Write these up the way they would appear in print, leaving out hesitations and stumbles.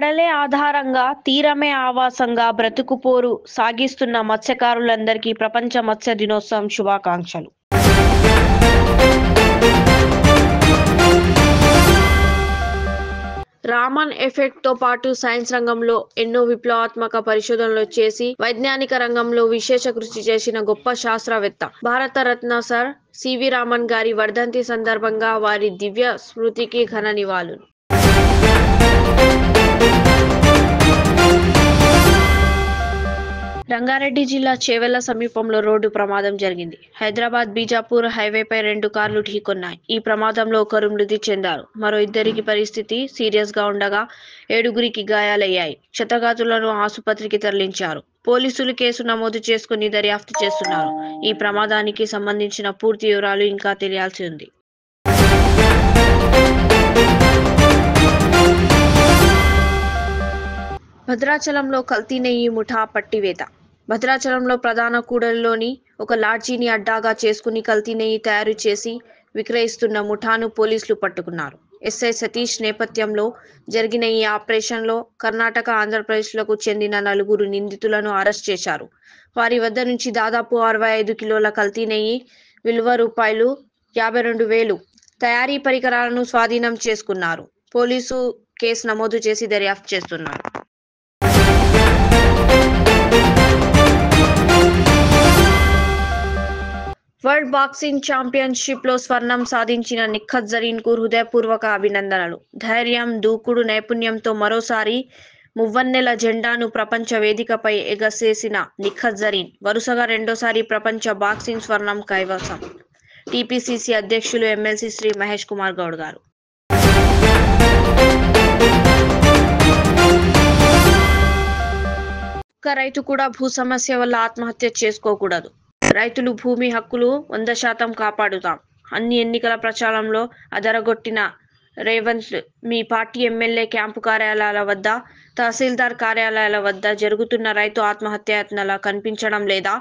కడలే ఆధారంగా తీరమే ఆవాసంగా బ్రతుకుపోరు సాగిస్తున్న మత్స్యకారులందరికీ ప్రపంచ మత్స్య దినోత్సవం శుభాకాంక్షలు. రామన్ ఎఫెక్ట్ తో పాటు సైన్స్ రంగంలో ఎన్నో విప్లవాత్మక పరిశోధనలు చేసి వైజ్ఞానిక రంగంలో విశేష కృషి చేసిన గొప్ప శాస్త్రవేత్త, భారతరత్న సర్ సివి రామన్ గారి వర్ధంతి సందర్భంగా వారి దివ్య స్మృతికి ఘన నివాళులు. రంగారెడ్డి జిల్లా చేవెళ్ల సమీపంలో రోడ్డు ప్రమాదం జరిగింది. హైదరాబాద్ బీజాపూర్ హైవేపై 2 కార్లు ఢీకొన్నాయి. ఈ ప్రమాదంలో ఒకరు మృతి చెందారు. మరో ఇద్దరికి పరిస్థితి సీరియస్ గా ఉండగా 7గురికి గాయాలయ్యాయి. క్షతగాతులను ఆసుపత్రికి తరలించారు. పోలీసులు కేసు నమోదు చేసుకుని దర్యాప్తు చేస్తున్నారు. ఈ ప్రమాదానికి సంబంధించిన పూర్తి వివరాలు ఇంకా తెలియాల్సి ఉంది. భద్రాచలంలో కల్తీ నెయ్యి ముఠా పట్టివేత. భద్రాచలంలో ప్రధాన కూడలిలోని ఒక లాడ్జీని అడ్డాగా చేసుకుని కల్తీ నెయ్యి తయారు చేసి విక్రయిస్తున్న ముఠాను పోలీసులు పట్టుకున్నారు. ఎస్ఐ సతీష్ నేపథ్యంలో జరిగిన ఈ ఆపరేషన్లో కర్ణాటక, ఆంధ్రప్రదేశ్లకు చెందిన 4 నిందితులను అరెస్ట్ చేశారు. వారి వద్ద నుంచి దాదాపు 65 కిలోల కల్తీ నెయ్యి విలువ రూ. 52,000 తయారీ పరికరాలను స్వాధీనం చేసుకున్నారు. పోలీసు కేసు నమోదు చేసి దర్యాప్తు చేస్తున్నారు. వరల్డ్ బాక్సింగ్ ఛాంపియన్షిప్ లో స్వర్ణం సాధించిన నిఖత్ జరీన్ కు హృదయపూర్వక అభినందనలు. ధైర్యం, దూకుడు, నైపుణ్యంతో మరోసారి మువ్వన్నెల జెండాను ప్రపంచ వేదికపై ఎగసేసిన నిఖత్ జరీన్ వరుసగా రెండోసారి ప్రపంచ బాక్సింగ్ స్వర్ణం కైవసం. టీపీసీసీ అధ్యక్షులు ఎమ్మెల్సీ శ్రీ మహేష్ కుమార్ గౌడ్ గారు. ఒక్క రైతు కూడా భూ సమస్య వల్ల ఆత్మహత్య చేసుకోకూడదు. రైతులు భూమి హక్కులు 100% కాపాడుతాం. అన్ని ఎన్నికల ప్రచారంలో అదరగొట్టిన రేవంత్ మీ పార్టీ ఎమ్మెల్యే క్యాంపు కార్యాలయాల వద్ద, తహసీల్దార్ కార్యాలయాల వద్ద జరుగుతున్న రైతు ఆత్మహత్యల కనిపించడం లేదా?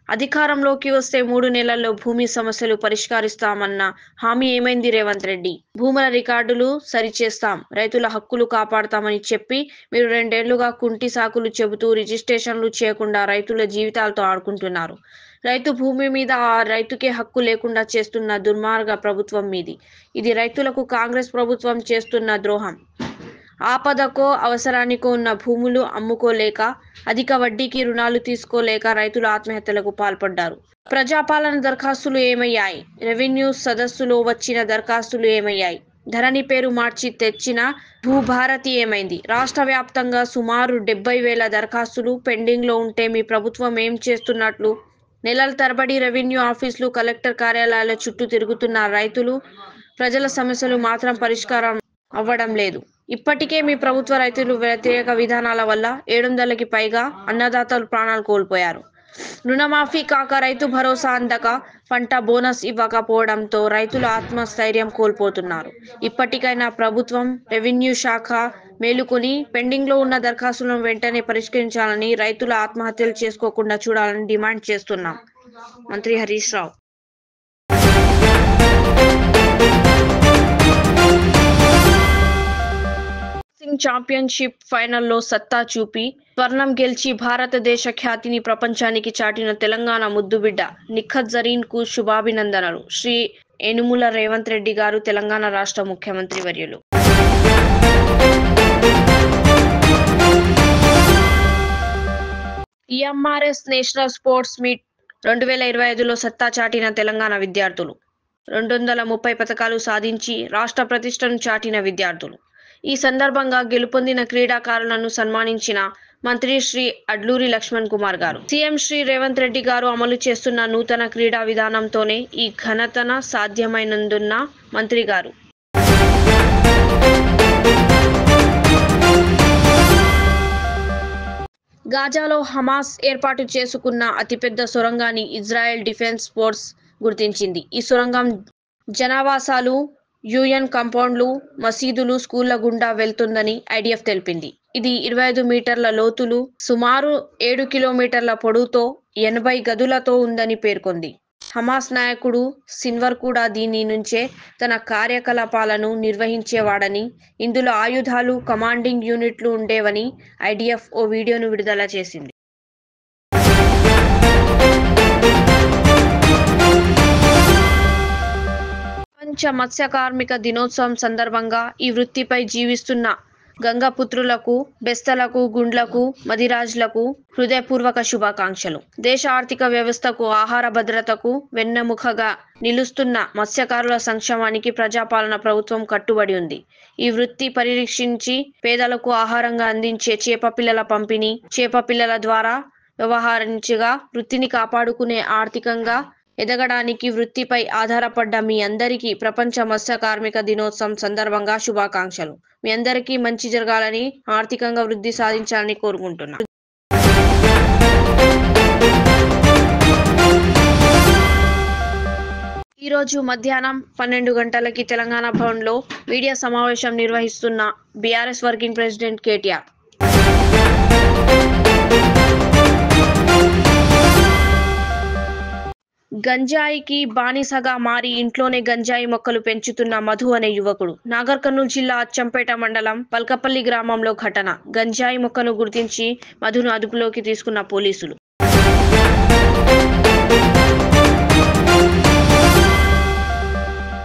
అధికారంలోకి వస్తే 3 నెలల్లో భూమి సమస్యలు పరిష్కరిస్తామన్న హామీ ఏమైంది రేవంత్ రెడ్డి? భూముల రికార్డులు సరిచేస్తాం, రైతుల హక్కులు కాపాడతామని చెప్పి మీరు 2 ఏళ్లుగా కుంటి సాకులు చెబుతూ రిజిస్ట్రేషన్లు చేయకుండా రైతుల జీవితాలతో ఆడుకుంటున్నారు. రైతు భూమి మీద ఆ రైతుకే హక్కు లేకుండా చేస్తున్న దుర్మార్గ ప్రభుత్వం మీది. ఇది రైతులకు కాంగ్రెస్ ప్రభుత్వం చేస్తున్న ద్రోహం. ఆపదకో అవసరానికో ఉన్న భూములు అమ్ముకోలేక, అధిక వడ్డీకి రుణాలు తీసుకోలేక రైతులు ఆత్మహత్యలకు పాల్పడ్డారు. ప్రజాపాలన దరఖాస్తులు ఏమయ్యాయి? రెవెన్యూ సదస్సులో వచ్చిన దరఖాస్తులు ఏమయ్యాయి? ధరణి పేరు మార్చి తెచ్చిన భూభారతి ఏమైంది? రాష్ట్ర వ్యాప్తంగా సుమారు 70,000 దరఖాస్తులు పెండింగ్ లో ఉంటే మీ ప్రభుత్వం ఏం చేస్తున్నట్లు? నెలల తరబడి రెవెన్యూ ఆఫీసులు, కలెక్టర్ కార్యాలయాల చుట్టూ తిరుగుతున్న రైతులు, ప్రజల సమస్యలు మాత్రం పరిష్కారం అవ్వడం లేదు. ఇప్పటికే మీ ప్రభుత్వ రైతులు వ్యతిరేక విధానాల వల్ల 700కి పైగా అన్నదాతలు ప్రాణాలు కోల్పోయారు. రుణమాఫీ కాక, రైతు భరోసా అందక, పంట బోనస్ ఇవ్వకపోవడంతో రైతులు ఆత్మస్థైర్యం కోల్పోతున్నారు. ఇప్పటికైనా ప్రభుత్వం, రెవెన్యూ శాఖ మేలుకొని పెండింగ్ లో ఉన్న దరఖాస్తులను వెంటనే పరిష్కరించాలని, రైతుల ఆత్మహత్యలు చేసుకోకుండా చూడాలని డిమాండ్ చేస్తున్నాం. మంత్రి హరీష్ రావు. బాక్సింగ్ ఛాంపియన్షిప్ ఫైనల్లో సత్తా చూపి స్వర్ణం గెలిచి భారతదేశ ఖ్యాతిని ప్రపంచానికి చాటిన తెలంగాణ ముద్దుబిడ్డ నిఖత్ జరీన్ కు శుభాభినందనలు. శ్రీ యనుమల రేవంత్ రెడ్డి గారు, తెలంగాణ రాష్ట్ర ముఖ్యమంత్రి వర్యులు. ఈఎంఆర్ఎస్ నేషనల్ స్పోర్ట్స్ మీట్ 2025లో సత్తా చాటిన తెలంగాణ విద్యార్థులు. 230 పతకాలు సాధించి రాష్ట్ర ప్రతిష్టను చాటిన విద్యార్థులు. ఈ సందర్భంగా గెలుపొందిన క్రీడాకారులను సన్మానించిన మంత్రి శ్రీ అడ్లూరి లక్ష్మణ్ కుమార్ గారు. సీఎం శ్రీ రేవంత్ రెడ్డి గారు అమలు చేస్తున్న నూతన క్రీడా విధానంతోనే ఈ ఘనతన సాధ్యమైనందున్న మంత్రి గారు. గాజాలో హమాస్ ఏర్పాటు చేసుకున్న అతిపెద్ద సొరంగాన్ని ఇజ్రాయెల్ డిఫెన్స్ ఫోర్స్ గుర్తించింది. ఈ సొరంగం జనావాసాలు, యుఎన్ కాంపౌండ్లు, మసీదులు, స్కూళ్ల గుండా వెళ్తుందని ఐడిఎఫ్ తెలిపింది. ఇది 25 మీటర్ల లోతులు, సుమారు 7 కిలోమీటర్ల పొడవుతో 80 గదులతో ఉందని పేర్కొంది. హమాస్ నాయకుడు సిన్వర్ కూడా దీని నుంచే తన కార్యకలాపాలను నిర్వహించేవాడని, ఇందులో ఆయుధాలు, కమాండింగ్ యూనిట్లు ఉండేవని ఐడిఎఫ్ ఓ వీడియోను విడుదల చేసింది. ప్రపంచ మత్స్య కార్మిక దినోత్సవం సందర్భంగా ఈ వృత్తిపై జీవిస్తున్న గంగపుత్రులకు, బెస్తలకు, గుండ్లకు, మదిరాజులకు హృదయపూర్వక శుభాకాంక్షలు. దేశ ఆర్థిక వ్యవస్థకు, ఆహార భద్రతకు వెన్నెముకగా నిలుస్తున్న మత్స్యకారుల సంక్షేమానికి ప్రజాపాలన ప్రభుత్వం కట్టుబడి ఉంది. ఈ వృత్తి పరిరక్షించి పేదలకు ఆహారంగా అందించే చేప పిల్లల పంపిణీ, చేప పిల్లల ద్వారా వ్యవహరించగా వృత్తిని కాపాడుకునే, ఆర్థికంగా ఎదగడానికి వృత్తిపై ఆధారపడ్డ మీ అందరికీ ప్రపంచ మత్స్య కార్మిక దినోత్సవం సందర్భంగా శుభాకాంక్షలు. మీ అందరికీ మంచి జరగాలని, ఆర్థికంగా వృద్ధి సాధించాలని కోరుకుంటున్నా. ఈరోజు మధ్యాహ్నం 12 గంటలకి తెలంగాణ భవన్లో మీడియా సమావేశం నిర్వహిస్తున్న బీఆర్ఎస్ వర్కింగ్ ప్రెసిడెంట్ కేటీఆర్ గంజాయికి బానిసగా మారి ఇంట్లోనే గంజాయి మొక్కలు పెంచుతున్న మధు అనే యువకుడు. నాగర్ కర్నూలు జిల్లా అచ్చంపేట మండలం పల్కపల్లి గ్రామంలో ఘటన. గంజాయి మొక్కను గుర్తించి మధును అదుపులోకి తీసుకున్న పోలీసులు.